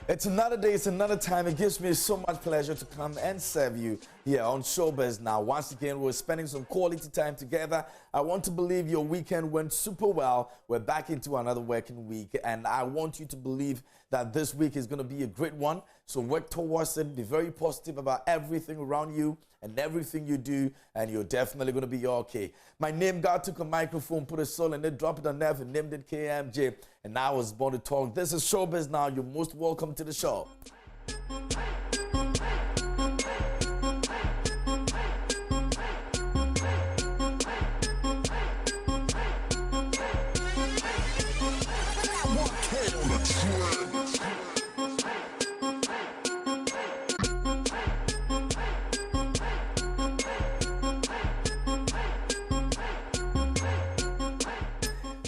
It's another day, it's another time. It gives me so much pleasure to come and serve you here on Showbiz Now. Once again, we're spending some quality time together. I want to believe your weekend went super well. We're back into another working week, and I want you to believe that this week is going to be a great one. So work towards it. Be very positive about everything around you and everything you do, and you're definitely going to be okay. My name, God took a microphone, put a soul in it, dropped it on F, and named it KMJ, and I was born to talk. This is Showbiz Now. You're most welcome to the show.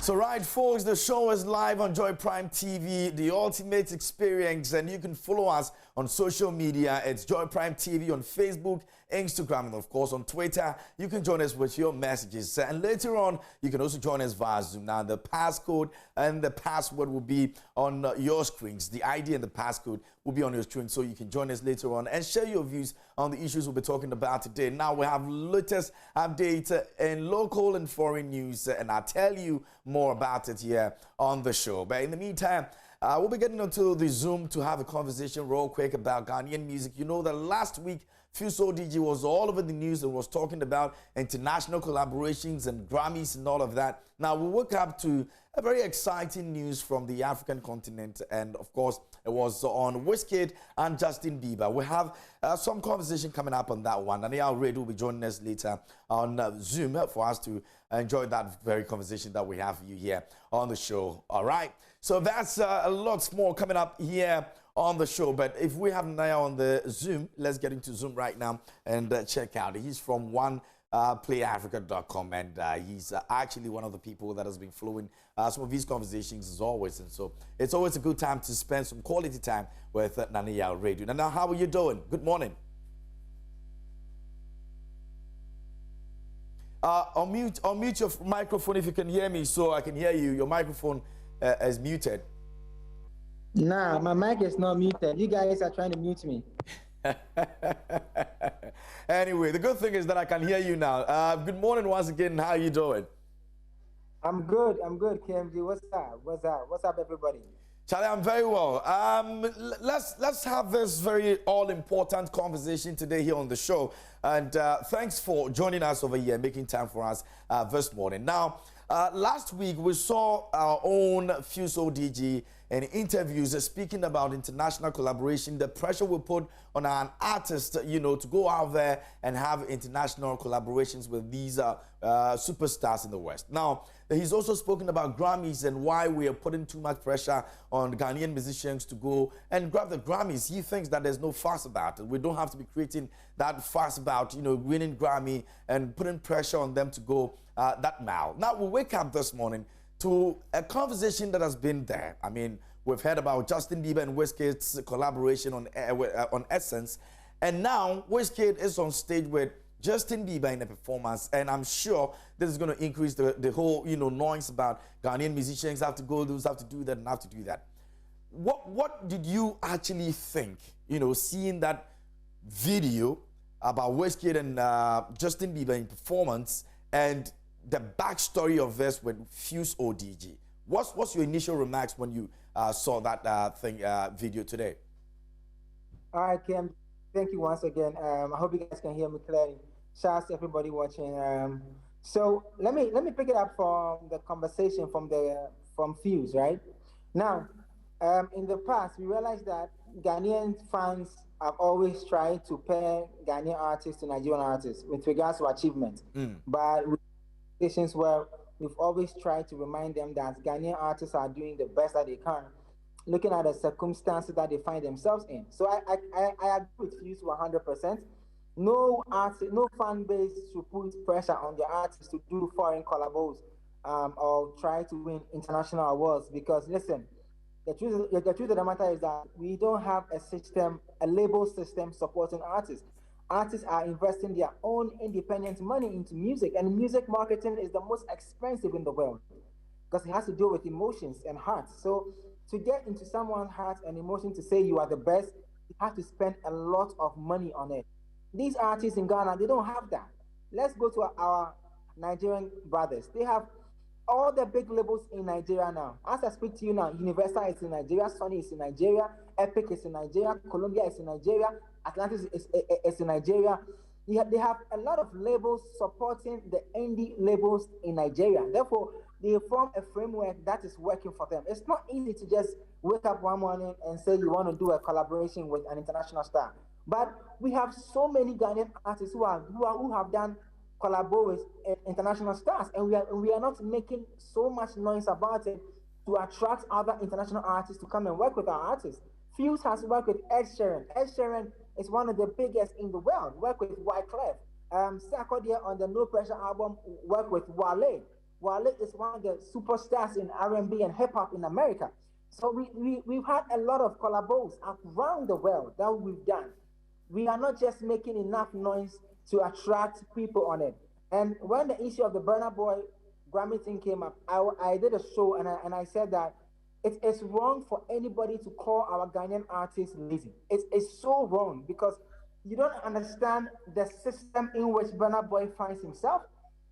So right, folks, the show is live on Joy Prime TV, the ultimate experience, and you can follow us on social media. It's Joy Prime TV on Facebook, Instagram, and of course on Twitter. You can join us with your messages, and later on, you can also join us via Zoom. Now, the passcode and the password will be on your screens. The ID and the passcode will be on your screen, so you can join us later on and share your views on the issues we'll be talking about today. Now, we have latest updates in local and foreign news, and I'll tell you more about it here on the show. But in the meantime, we'll be getting onto the Zoom to have a conversation real quick about Ghanaian music. You know that last week, Fuso DG was all over the news and was talking about international collaborations and Grammys and all of that. Now, we woke up to a very exciting news from the African continent, and of course, it was on Wizkid and Justin Bieber. We have some conversation coming up on that one, and Daniel Reid will be joining us later on Zoom for us to enjoy that very conversation that we have for you here on the show. All right, so that's a lot more coming up here on the show. But if we have Naya on the Zoom, let's get into Zoom right now and check out. He's from OnePlayAfrica.com, and he's actually one of the people that has been following some of these conversations as always. And so it's always a good time to spend some quality time with Daniel Reid. Now, how are you doing? Good morning. Unmute your microphone if you can hear me, so I can hear you. Your microphone is muted. Nah, my mic is not muted. You guys are trying to mute me. Anyway, the good thing is that I can hear you now. Good morning once again. How are you doing? I'm good, KMG. What's up? What's up, everybody? Charlie, I'm very well. Let's have this very all-important conversation today here on the show. And thanks for joining us over here, making time for us this morning. Now, last week, we saw our own Fuso DG in interviews speaking about international collaboration, the pressure we put on an artist, you know, to go out there and have international collaborations with these superstars in the West. Now, he's also spoken about Grammys and why we are putting too much pressure on Ghanaian musicians to go and grab the Grammys. He thinks that there's no fuss about it. We don't have to be creating that fuss about, you know, winning Grammy and putting pressure on them to go that mile. Now, we wake up this morning to a conversation that has been there. I mean, we've heard about Justin Bieber and Wizkid's collaboration on Essence, and now Wizkid is on stage with Justin Bieber in a performance, and I'm sure this is going to increase the whole, you know, noise about Ghanaian musicians have to go, those have to do that and have to do that. What did you actually think, you know, seeing that video about Wizkid and Justin Bieber in performance and the backstory of this with Fuse ODG? What's your initial remarks when you saw that video today? All right, Kim. Thank you once again. I hope you guys can hear me clearly. Shout out to everybody watching. So let me pick it up from the conversation from Fuse, right? Now, in the past, we realized that Ghanaian fans have always tried to pair Ghanaian artists to Nigerian artists with regards to achievement. But with situations where we've always tried to remind them that Ghanaian artists are doing the best that they can, looking at the circumstances that they find themselves in. So I agree with you 100%. No artist, no fan base should put pressure on their artists to do foreign collabos or try to win international awards. Because listen, the truth of the matter is that we don't have a label system supporting artists. Artists are investing their own independent money into music, and music marketing is the most expensive in the world because it has to do with emotions and hearts. So to get into someone's heart and emotion to say you are the best, you have to spend a lot of money on it. These artists in Ghana, they don't have that. Let's go to our Nigerian brothers. They have all the big labels in Nigeria now. As I speak to you now, Universal is in Nigeria, Sony is in Nigeria, Epic is in Nigeria, Columbia is in Nigeria, Atlantis is in Nigeria. They have a lot of labels supporting the indie labels in Nigeria. Therefore, they form a framework that is working for them. It's not easy to just wake up one morning and say you want to do a collaboration with an international star. But we have so many Ghanaian artists who have done collabo with international stars, and we are not making so much noise about it to attract other international artists to come and work with our artists. Fuse has worked with Ed Sheeran. Ed Sheeran is one of the biggest in the world. Work with Wyclef. Sarkodie on the No Pressure album work with Wale. Wale is one of the superstars in R&B and hip hop in America. So we've had a lot of collabos around the world that we've done. We are not just making enough noise to attract people on it. And when the issue of the Burna Boy Grammy thing came up, I did a show and I said that it is wrong for anybody to call our Ghanaian artists lazy. It's so wrong because you don't understand the system in which Burna Boy finds himself,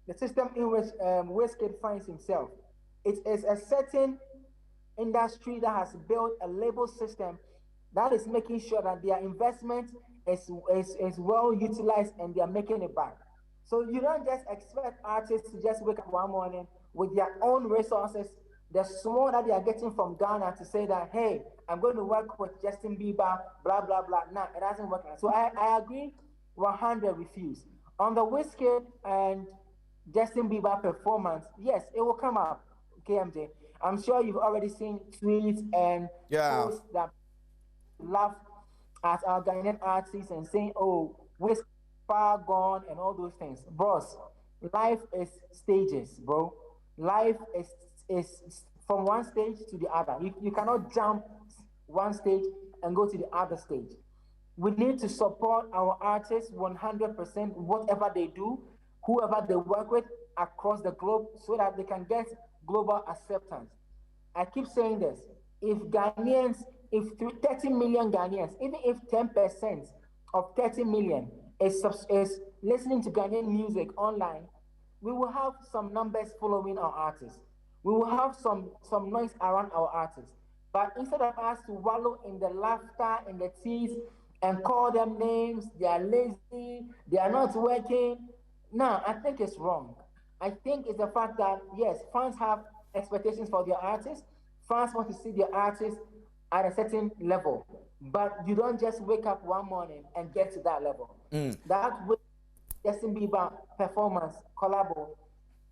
the system in which Wizkid finds himself. It is a certain industry that has built a label system that is making sure that their investment is well utilized and they are making it back. So you don't just expect artists to just wake up one morning with their own resources, the small that they are getting from Ghana to say that, hey, I'm going to work with Justin Bieber, blah, blah, blah. No, it doesn't work. So I agree 100 refuse. On the Wizkid and Justin Bieber performance, yes, it will come up, KMJ. I'm sure you've already seen tweets and posts that laugh at our Ghanaian artists and saying, oh, Wizkid far gone and all those things. Bros, life is stages, bro. Life is from one stage to the other. You cannot jump one stage and go to the other stage. We need to support our artists 100%, whatever they do, whoever they work with across the globe, so that they can get global acceptance. I keep saying this. If 30 million Ghanaians, even if 10% of 30 million is listening to Ghanaian music online, we will have some numbers following our artists. We will have some noise around our artists. But instead of us to wallow in the laughter and the tease and call them names, they are lazy, they are not working, no, I think it's wrong. I think it's the fact that, yes, fans have expectations for their artists. Fans want to see their artists at a certain level. But you don't just wake up one morning and get to that level. That way, Justin Bieber performance collabo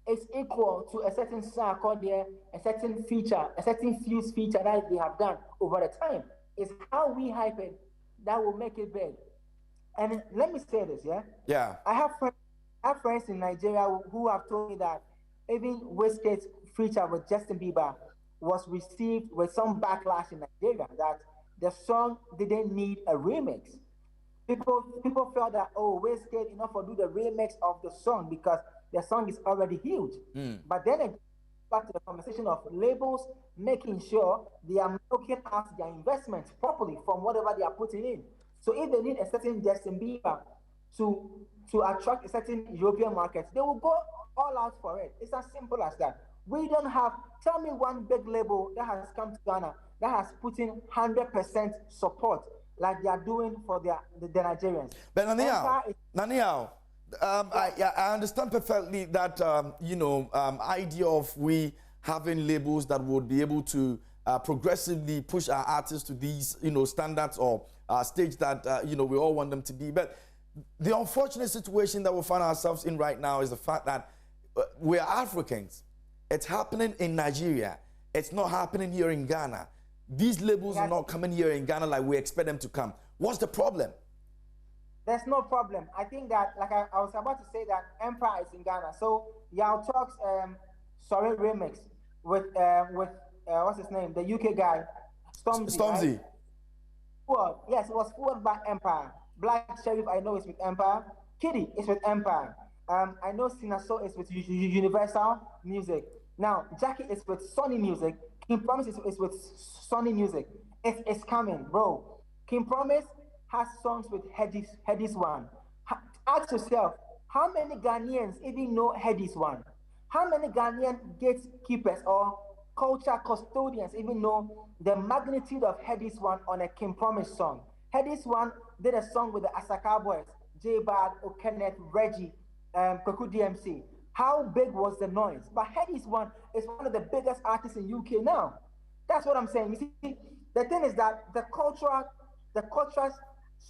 is equal to a certain Sarkodie, a certain feature, a certain Fuse feature that they have done over the time. It's how we hype it that will make it big. And let me say this, yeah? Yeah. I have friends in Nigeria who have told me that even Wizkid's feature with Justin Bieber was received with some backlash in Nigeria, that the song didn't need a remix. People felt that, oh, Wizkid enough for do the remix of the song because the song is already huge. But then again, back to the conversation of labels making sure they are looking at their investments properly from whatever they are putting in. So if they need a certain Justin Bieber to attract a certain European market, they will go all out for it. It's as simple as that. We don't have, tell me one big label that has come to Ghana that has put in 100% support like they are doing for the Nigerians. But Naniel, I understand perfectly that idea of we having labels that would be able to progressively push our artists to these standards or stage that we all want them to be. But the unfortunate situation that we find ourselves in right now is the fact that we are Africans. It's happening in Nigeria. It's not happening here in Ghana. These labels are not coming here in Ghana like we expect them to come. What's the problem? There's no problem. I think that, like I was about to say, that Empire is in Ghana. So Yao Talk's Sorry remix with what's his name, the UK guy, Stormzy. Stormzy. Right? Yes, it was forwarded by Empire. Black Sheriff, I know, is with Empire. Kitty is with Empire. I know Sinaso is with Universal Music. Now, Jackie is with Sony Music. King Promise is with Sony Music. It's coming, bro. King Promise has songs with Headies One. Ask yourself, how many Ghanaians even know Headies One? How many Ghanaian gatekeepers or culture custodians even know the magnitude of Headies One on a King Promise song? Headies One did a song with the Asaka Boys, J Bad, O'Kenneth, Reggie, Kwaku DMC. How big was the noise? But Headies One is one of the biggest artists in UK now. That's what I'm saying. You see, the thing is that the cultural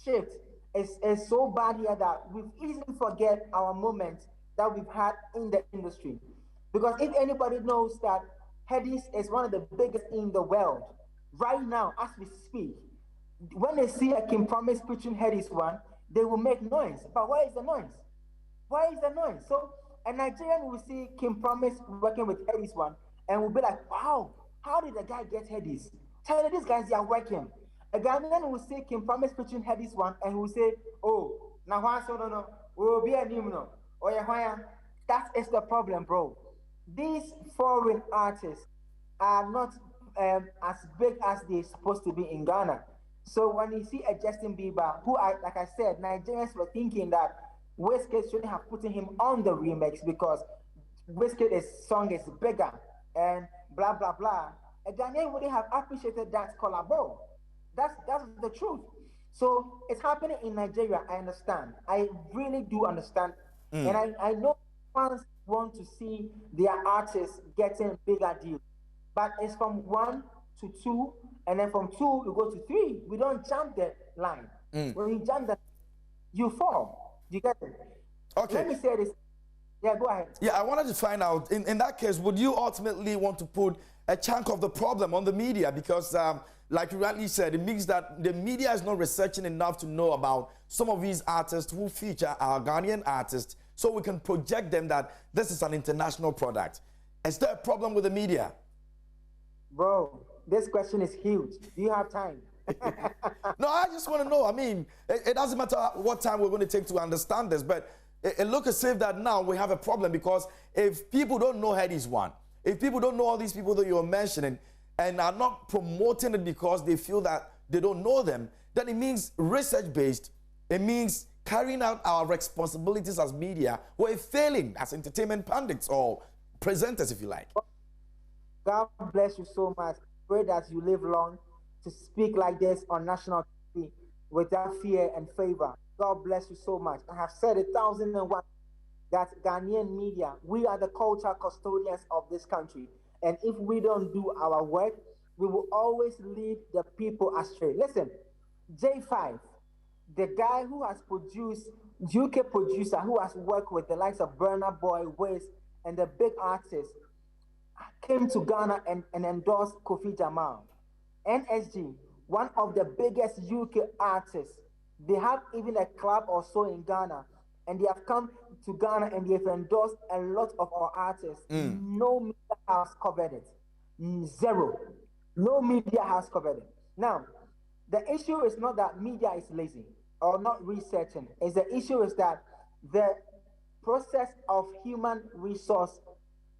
shift is so bad here that we've easily forget our moments that we've had in the industry. Because if anybody knows that Headies is one of the biggest in the world right now as we speak, when they see a King Promise preaching Headies One, they will make noise. But where is the noise? Why is the noise? So a Nigerian will see Kim Promise working with Headies One and will be like, wow, how did the guy get Headies? Tell me these guys they are working. A Ghanaian will see Kim Promise preaching Headies One and he will say, oh, now why so no, we'll be a new no. Oh yeah, why? That is the problem, bro. These foreign artists are not as big as they're supposed to be in Ghana. So when you see a Justin Bieber, who I like I said, Nigerians were thinking that Wizkid shouldn't have put him on the remix because Wizkid's song is bigger and blah blah blah. A Ghanaian wouldn't have appreciated that collabo. That's the truth. So it's happening in Nigeria. I understand. I really do understand, and I know fans want to see their artists getting bigger deals, but it's from one to two, and then from two you go to three. We don't jump the line. When you jump the, you fall. You get it? Okay. Let me say this. Yeah, go ahead. Yeah, I wanted to find out, in that case, would you ultimately want to put a chunk of the problem on the media? Because, like you rightly said, it means that the media is not researching enough to know about some of these artists who feature our Ghanaian artists, so we can project them that this is an international product. Is there a problem with the media? Bro, this question is huge. Do you have time? No, I just want to know. I mean, it doesn't matter what time we're going to take to understand this, but it looks as if that now we have a problem, because if people don't know Headies One, if people don't know all these people that you're mentioning and are not promoting it because they feel that they don't know them, then it means research-based. It means carrying out our responsibilities as media. We're failing as entertainment pundits or presenters, if you like. God bless you so much. Pray that you live long to speak like this on national TV without fear and favor. God bless you so much. I have said 1,001 that Ghanaian media, we are the culture custodians of this country. And if we don't do our work, we will always lead the people astray. Listen, J5, the guy who has produced, UK producer who has worked with the likes of Burna Boy, Wiz, and the big artists, came to Ghana and endorsed Kofi Jamal. NSG, one of the biggest UK artists, they have even a club or so in Ghana, and they have come to Ghana and they've endorsed a lot of our artists. No media has covered it. Zero. No media has covered it. Now, the issue is not that media is lazy or not researching. It's the issue is that the process of human resource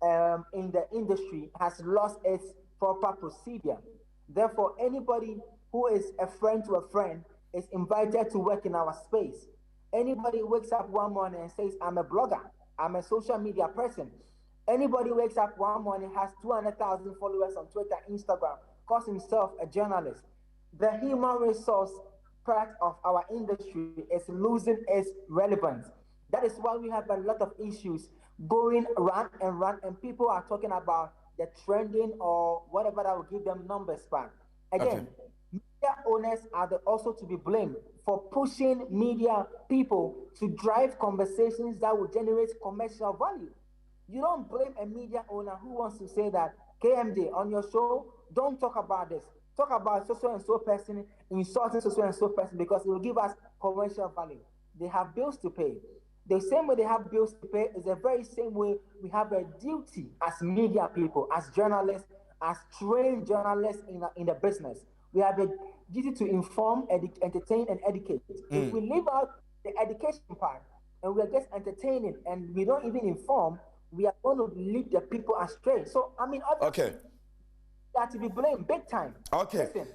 in the industry has lost its proper procedure. Therefore, anybody who is a friend to a friend is invited to work in our space. Anybody wakes up one morning and says, I'm a blogger, I'm a social media person. Anybody wakes up one morning, has 200,000 followers on Twitter, Instagram, calls himself a journalist. The human resource part of our industry is losing its relevance. That is why we have a lot of issues going round and round, and people are talking about the trending or whatever that will give them numbers back. Again, media owners are also to be blamed for pushing media people to drive conversations that will generate commercial value. You don't blame a media owner who wants to say that, KMD, on your show, don't talk about this. Talk about so and so person, insulting so and so person, because it will give us commercial value. They have bills to pay. The same way they have bills to pay is the very same way we have a duty as media people, as journalists, as trained journalists in the business. We have a duty to inform, entertain, and educate. If we leave out the education part and we are just entertaining and we don't even inform, we are going to lead the people astray. So, I mean, obviously, are to be blamed big time. Okay. Listen.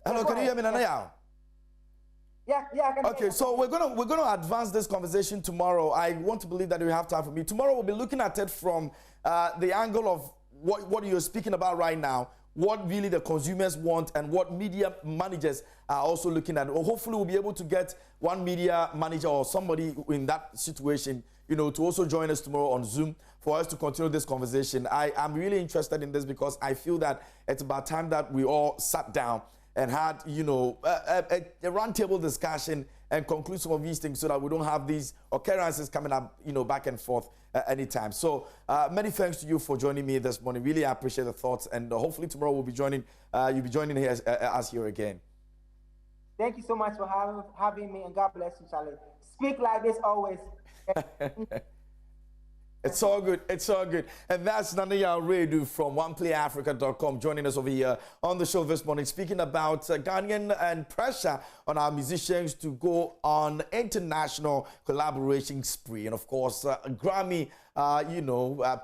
Hello, can you hear me, Nanaya? Yeah, I can. Okay, so we're gonna advance this conversation tomorrow. I want to believe that you have time for me. Tomorrow we'll be looking at it from the angle of what you're speaking about right now, what really the consumers want, and what media managers are also looking at. Well, hopefully we'll be able to get one media manager or somebody in that situation, you know, to also join us tomorrow on Zoom for us to continue this conversation. I'm really interested in this because I feel that it's about time that we all sat down and had, you know, a roundtable discussion and conclude some of these things so that we don't have these occurrences coming up, you know, back and forth anytime. So many thanks to you for joining me this morning. Really appreciate the thoughts, and hopefully tomorrow we'll be joining, you'll be joining here us here again. Thank you so much for having me, and God bless you, Charlie. Speak like this always. It's all good. It's all good. And that's Nanaya Redu from OnePlayAfrica.com joining us over here on the show this morning, speaking about Ghanaian and pressure on our musicians to go on international collaboration spree. And of course, Grammy,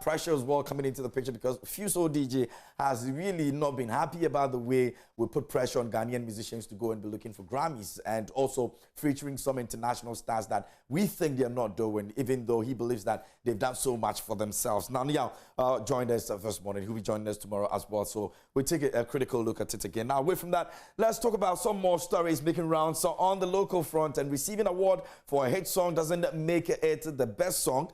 pressure as well coming into the picture because Fuso DJ has really not been happy about the way we put pressure on Ghanaian musicians to go and be looking for Grammys, and also featuring some international stars that we think they're not doing, even though he believes that they've done so much for themselves. Now, Niall joined us this morning. He'll be joining us tomorrow as well. So we'll take a critical look at it again. Now, away from that, let's talk about some more stories making rounds. So on the local front, and receiving award for a hit song doesn't make it the best song.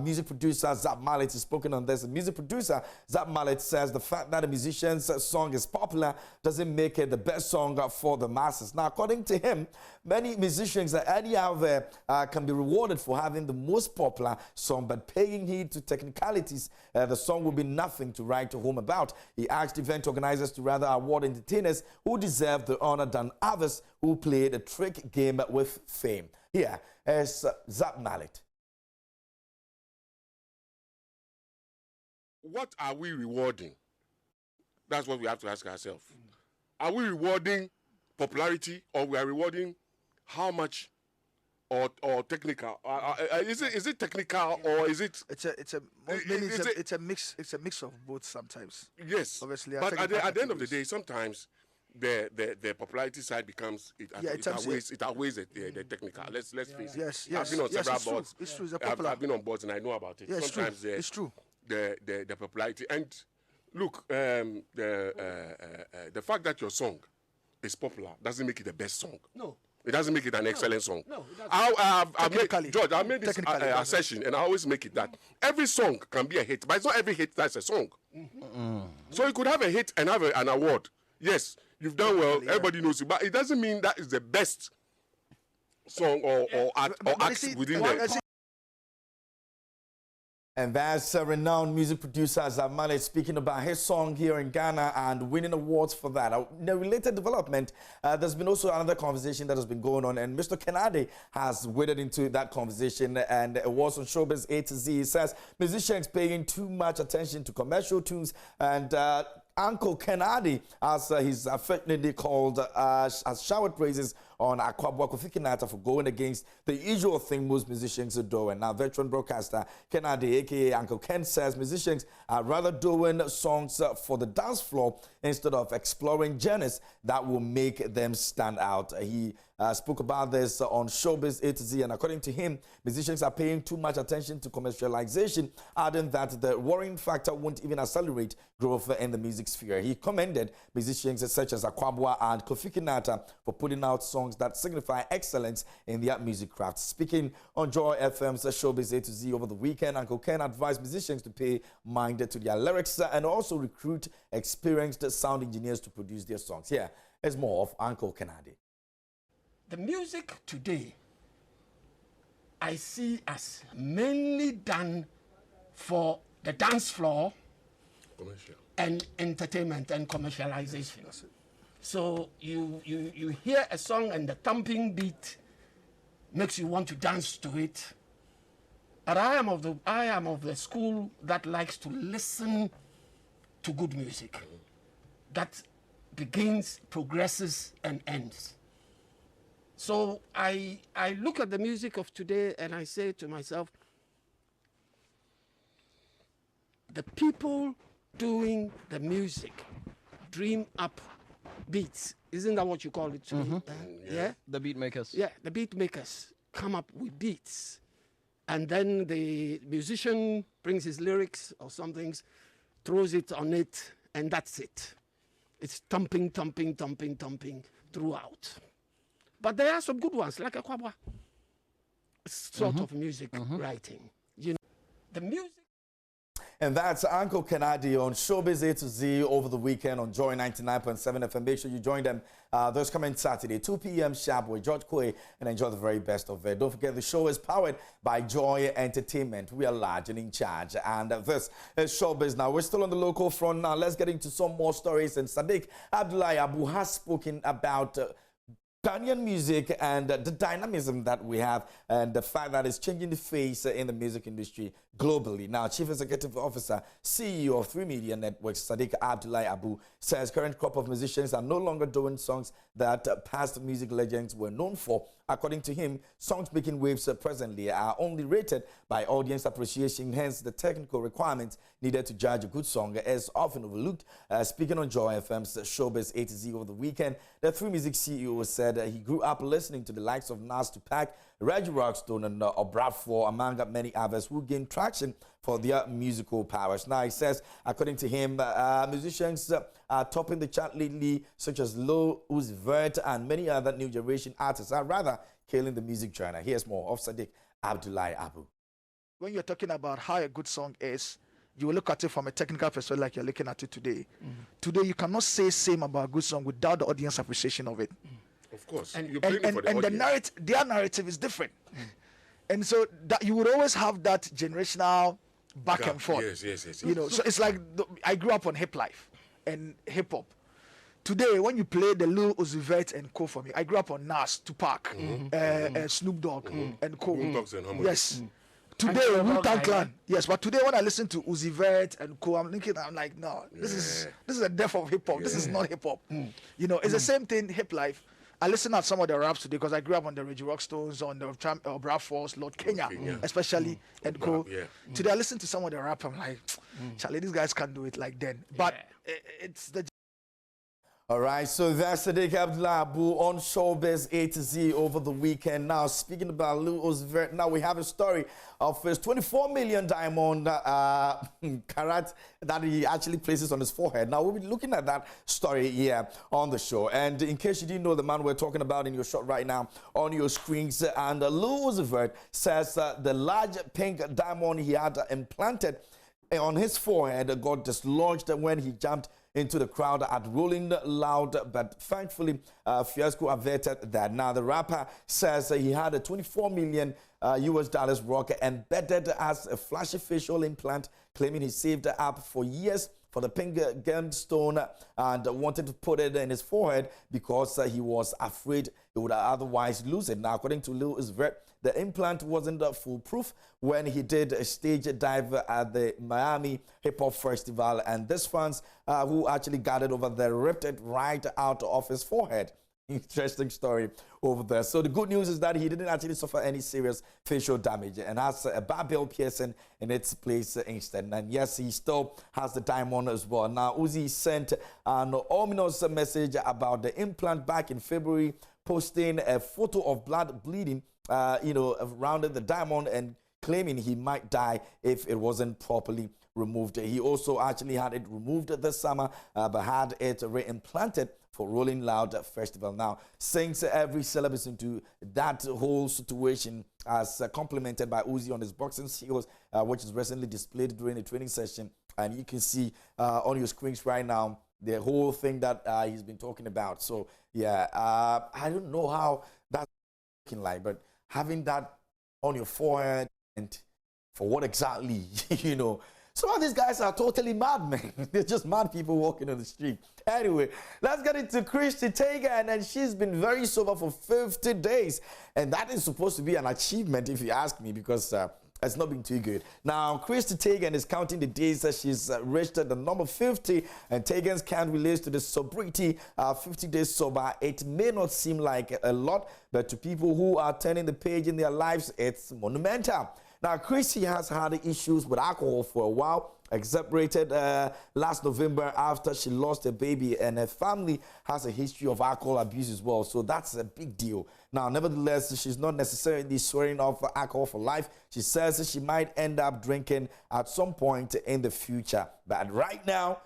Music producer Zap Mallet has spoken on this. The music producer Zap Mallet says the fact that a musician's song is popular doesn't make it the best song for the masses. Now, according to him, many musicians any out there can be rewarded for having the most popular song, but paying heed to technicalities, the song will be nothing to write home about. He asked event organizers to rather award entertainers who deserve the honor than others who played a trick game with fame. Here is Zap Mallet. What are we rewarding? That's what we have to ask ourselves. Are we rewarding popularity, or we are rewarding how much, or technical? Is it technical, or is it? It's a mix. It's a mix of both sometimes. Yes, obviously. But at the end of the day, sometimes the popularity side becomes it outweighs the technical. Let's face it. Yes. I've been on several boards. It's true. I've been on boards and I know about it. Yeah, Sometimes it's true. The popularity, and look, the fact that your song is popular doesn't make it the best song. No. It doesn't make it an excellent song. No, it doesn't. George, I made this assertion, and I always make it that every song can be a hit, but it's not every hit that's a song. So you could have a hit and have an award. Yes, you've done well, everybody knows you, but it doesn't mean that is the best song or act within the... And that's renowned music producer Zap Mallet speaking about his song here in Ghana and winning awards for that. In a related development, there's been also another conversation that has been going on, and Mr. Kennedy has waded into that conversation, and it was on Showbiz A to Z. He says musicians paying too much attention to commercial tunes, and Uncle Kennedy, as he's affectionately called, has showered praises on Akwabua Kofi Kinata for going against the usual thing most musicians are doing. Now, veteran broadcaster Kennedy, aka Uncle Ken, says musicians are rather doing songs for the dance floor instead of exploring genres that will make them stand out. He spoke about this on Showbiz A to Z, and according to him, musicians are paying too much attention to commercialization, adding that the worrying factor won't even accelerate growth in the music sphere. He commended musicians such as Akwabua and Kofi Kinata for putting out songs that signify excellence in their music craft. Speaking on Joy FM's Showbiz A to Z over the weekend, Uncle Ken advised musicians to pay mind to their lyrics and also recruit experienced sound engineers to produce their songs. Here is more of Uncle Kennedy. The music today, I see as mainly done for the dance floor, commercial, and entertainment and commercialization. So you hear a song and the thumping beat makes you want to dance to it. But I am of the school that likes to listen to good music that begins, progresses, and ends. So I look at the music of today and I say to myself, the people doing the music, dream up beats. Isn't that what you call it? Yeah. The beat makers. Yeah, the beat makers come up with beats. And then the musician brings his lyrics or something, throws it on it, and that's it. It's thumping, thumping, thumping, thumping throughout. But there are some good ones, like a kwabwa. Sort of music writing. You know, the music. And that's Uncle Kennedy on Showbiz A to Z over the weekend on Joy 99.7 FM. Make sure you join them this coming Saturday, 2 p.m. sharp with George Kwe, and enjoy the very best of it. Don't forget, the show is powered by Joy Entertainment. We are large and in charge. And this is Showbiz Now. We're still on the local front now. Let's get into some more stories. And Sadiq Abdullahi Abu has spoken about Ghanaian music and the dynamism that we have and the fact that it's changing the face in the music industry globally. Now, Chief Executive Officer, CEO of 3 Media Networks, Sadiq Abdullahi Abu, says current crop of musicians are no longer doing songs that past music legends were known for. According to him, songs making waves presently are only rated by audience appreciation, hence the technical requirements needed to judge a good song is often overlooked. Speaking on Joy FM's Showbiz A to Z over the weekend, the 3 Music CEO said he grew up listening to the likes of Nas Tupac, Reggie Rockstone, and Obrafour, among many others who gained traction for their musical powers. Now, he says, according to him, musicians are topping the chart lately, such as Lil Uzi Vert and many other new generation artists are rather killing the music genre. Here's more of Sadiq Abdullahi Abu. When you're talking about how a good song is, you will look at it from a technical perspective like you're looking at it today. Today, you cannot say same about a good song without the audience appreciation of it. Of course. And, You're playing it for the audience. their narrative is different. And so that you would always have that generational back and forth. Yes. You know, so it's like I grew up on hip life and hip hop. Today, when you play the Lil Uzi Vert and co for me, I grew up on Nas, Tupac, Snoop Dogg and co. Yes. Today, Wu-Tang Clan. Yes, but today when I listen to Uzi Vert and co, I'm like, no, this is a death of hip hop. This is not hip hop. You know, it's the same thing. Hip life. I listen at some of the raps today because I grew up on the Reggie Rockstones, on the Obrafours, Lord Kenya, especially, and co. Today I listen to some of the rap. I'm like, Charlie, these guys can't do it like then. But it's the. All right, so that's Sadiq Abdullahi Abu on Showbiz A to Z over the weekend. Now, speaking about Lil Uzi Vert, now we have a story of his 24 million diamond carat that he actually places on his forehead. Now, we'll be looking at that story here on the show. And in case you didn't know, the man we're talking about in your shot right now on your screens, and Lil Uzi Vert says the large pink diamond he had implanted on his forehead got dislodged when he jumped into the crowd at Rolling Loud, but thankfully, fiasco averted that. Now, the rapper says he had a $24 million US dollars rock embedded as a flashy facial implant, claiming he saved up for years for the pink gemstone and wanted to put it in his forehead because he was afraid he would otherwise lose it. Now, according to Lil Uzi Vert, the implant wasn't foolproof when he did a stage dive at the Miami Hip Hop Festival, and these fans who actually gathered over there ripped it right out of his forehead. Interesting story over there. So the good news is that he didn't actually suffer any serious facial damage and has a barbell piercing in its place instead. And yes, he still has the diamond as well. Now, Uzi sent an ominous message about the implant back in February, posting a photo of blood bleeding around the diamond and claiming he might die if it wasn't properly removed. He also actually had it removed this summer, but had it reimplanted for Rolling Loud Festival. Now, since every celebrity into that whole situation, as complimented by Uzi on his boxing skills, which is recently displayed during a training session, and you can see on your screens right now the whole thing that he's been talking about. So yeah, I don't know how that's looking like, but having that on your forehead and for what exactly, you know. Some of these guys are totally mad, man. They're just mad people walking on the street. Anyway, let's get into Christy Teigen, and she's been very sober for 50 days. And that is supposed to be an achievement, if you ask me, because it's not been too good. Now, Christy Teigen is counting the days that she's reached the number 50, and Teigen's count relates to the sobriety, 50 days sober. It may not seem like a lot, but to people who are turning the page in their lives, it's monumental. Now, Christy has had issues with alcohol for a while, separated last November after she lost her baby, and her family has a history of alcohol abuse as well. So that's a big deal. Now, nevertheless, she's not necessarily swearing off alcohol for life. She says she might end up drinking at some point in the future. But right now,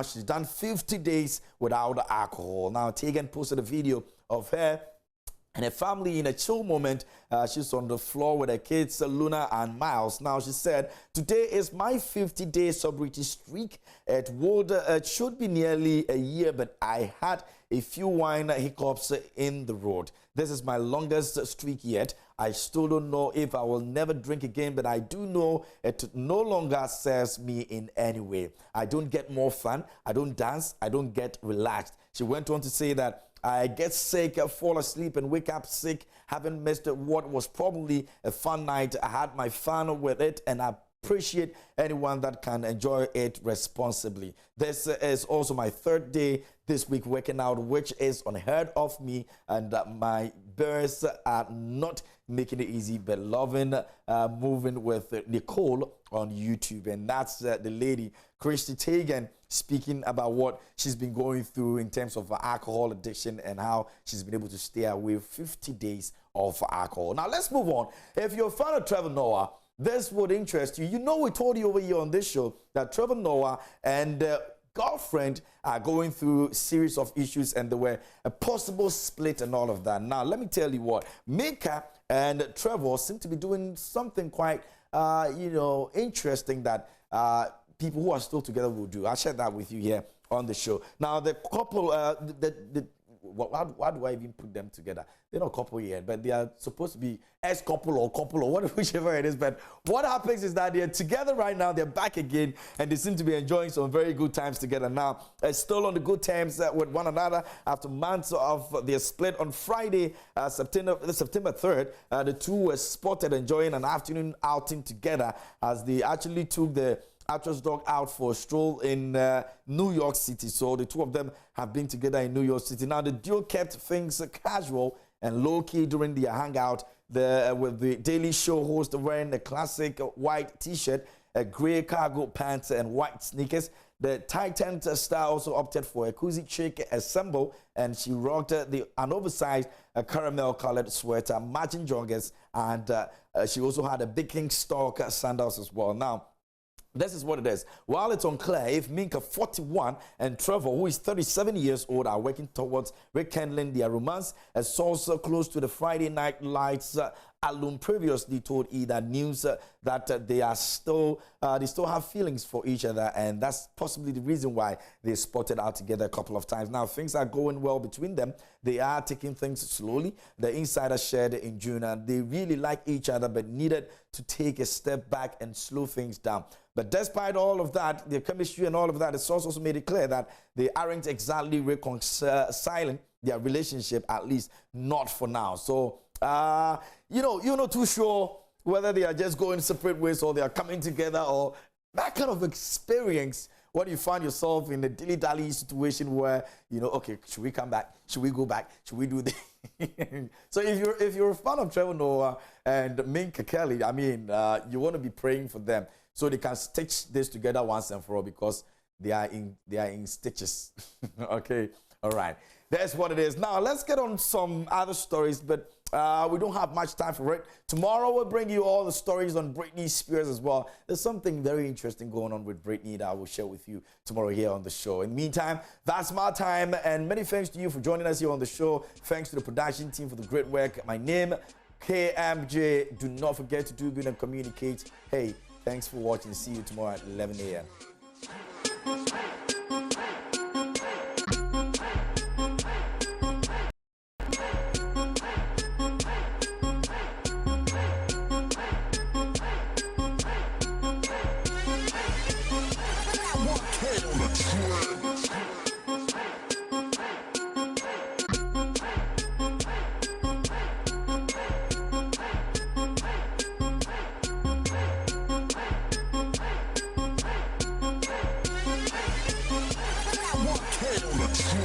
she's done 50 days without alcohol. Now, Tegan posted a video of her and her family in a chill moment. She's on the floor with her kids, Luna and Miles. Now, she said, today is my 50-day sobriety streak. It should be nearly a year, but I had a few wine hiccups in the road. This is my longest streak yet. I still don't know if I will never drink again, but I do know it no longer serves me in any way. I don't get more fun. I don't dance. I don't get relaxed. She went on to say that I get sick, fall asleep, and wake up sick. Haven't missed what was probably a fun night. I had my fun with it, and I appreciate anyone that can enjoy it responsibly. This is also my 3rd day this week working out, which is unheard of me, and my bears are not making it easy, but loving moving with Nicole on YouTube. And that's the lady, Christy Tegan, speaking about what she's been going through in terms of alcohol addiction and how she's been able to stay away 50 days of alcohol. Now, let's move on. If you're a fan of Trevor Noah, this would interest you. You know, we told you over here on this show that Trevor Noah and girlfriend are going through a series of issues, and there were a possible split and all of that. Now, let me tell you what, Mika and Trevor seem to be doing something quite, interesting that people who are still together will do. I'll share that with you here on the show. Now, the couple, why do I even put them together? They're not a couple yet, but they are supposed to be ex-couple or couple or whichever it is. But what happens is that they're together right now. They're back again, and they seem to be enjoying some very good times together. Now, still on the good terms with one another after months of their split. On Friday, September 3rd, the two were spotted enjoying an afternoon outing together as they actually took the actress dog out for a stroll in New York City. So the two of them have been together in New York City. Now, the duo kept things casual and low-key during their hangout, with the Daily Show host wearing a classic white T-shirt, a gray cargo pants, and white sneakers. The Titan star also opted for a cozy chic ensemble, and she rocked an oversized caramel-colored sweater, matching joggers, and she also had a Birkenstock sandals as well. Now, this is what it is. While it's unclear if Minka, 41, and Trevor, who is 37 years old, are working towards rekindling their romance, a source close to the Friday Night Lights alum previously told Either News that they still have feelings for each other, and that's possibly the reason why they spotted out together a couple of times. Now, things are going well between them. They are taking things slowly. The insider shared in June, and they really like each other but needed to take a step back and slow things down. But despite all of that, their chemistry and all of that, the source also made it clear that they aren't exactly reconciling their relationship, at least not for now. So, you're not too sure whether they are just going separate ways or they are coming together, or that kind of experience when you find yourself in a dilly-dally situation where, okay, should we come back? Should we go back? Should we do this? So if you're a fan of Trevor Noah and Minka Kelly, you want to be praying for them so they can stitch this together once and for all, because they are in stitches. Okay, all right. That's what it is. Now, let's get on some other stories, but we don't have much time for it. Tomorrow, we'll bring you all the stories on Britney Spears as well. There's something very interesting going on with Britney that I will share with you tomorrow here on the show. In the meantime, that's my time, and many thanks to you for joining us here on the show. Thanks to the production team for the great work. My name, KMJ. Do not forget to do good and communicate. Hey, thanks for watching. See you tomorrow at 11 a.m.